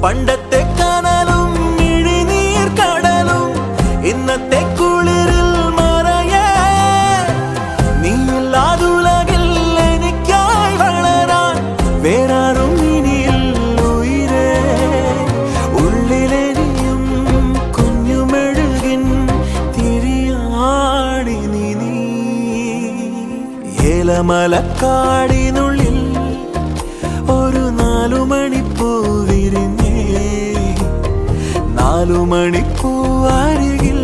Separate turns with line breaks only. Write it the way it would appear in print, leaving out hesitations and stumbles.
പണ്ടത്തെ കനലും ഇഴിനീർ കടലും ഇന്നത്തെ കുളിരിൽ മറയേ നീയില്ലാതുലകിൽ എനിക്കായി വളരാൻ വേറാരും ഇനിയില്ല ഉയിരേ ഉള്ളിലെരിയും കുഞ്ഞുമെഴുകിൻ തിരിയാടി നീ ഏലമലക്കാടിനുള്ളിൽ ഒരു 4 മണിപ്പൂ വിരിഞ്ഞേ 4 മണിപ്പൂ അരികിൽ